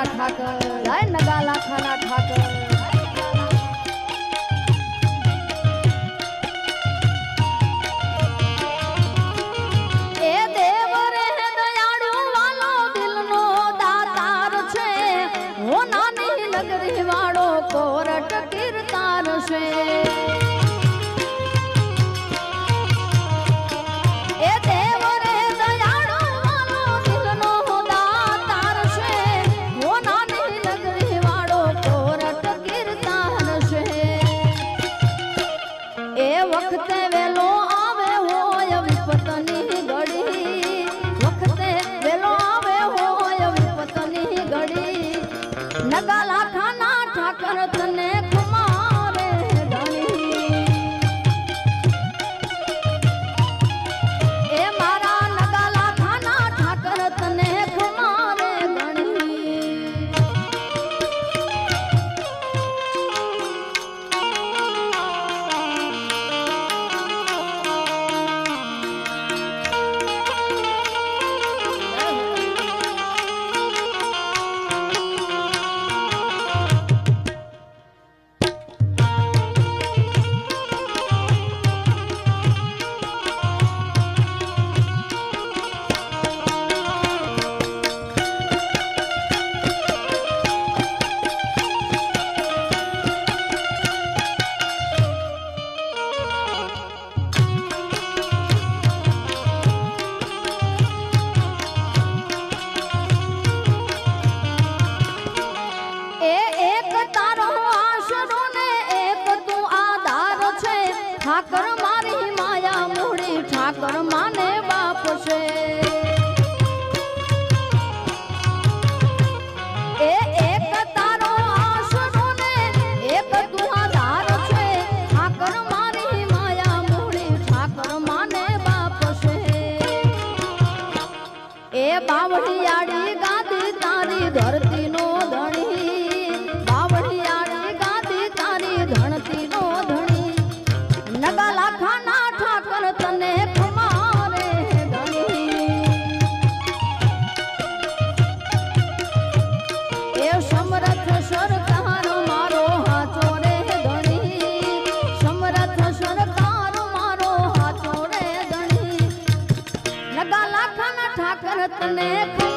લાખાના ઠાકર હાય નગા લાખાના ઠાકર વખતે વેલો આવે હોય વિપતની ઘડી વખતે વેલો આવે હોય વિપતની ઘડી નગા લાખાના ઠાકર તને ખમારે ધણી એ મારા નગા લાખાના ઠાકર તને ખમારે ધણી ઠાકર મારી માયા મૂડી ઠાકર માને બાપ છે એ એક તારો આશરો ને એક તું આધાર છે ઠાકર મારી માયા મૂડી ઠાકર માને બાપ છે એ બાવળિયાળી ગાદી તારી ધરતી નો ધણી બાવળિયાળી ગાદી તારી ધરતી નો ધણી નગા લાખાના ઠાકર તને ખમારે ધણી એ સમરથ સરકાર મારો હાચો રે ધણી સમરથ સરકાર મારો હાચો રે ધણી નગા લાખાના ઠાકર તને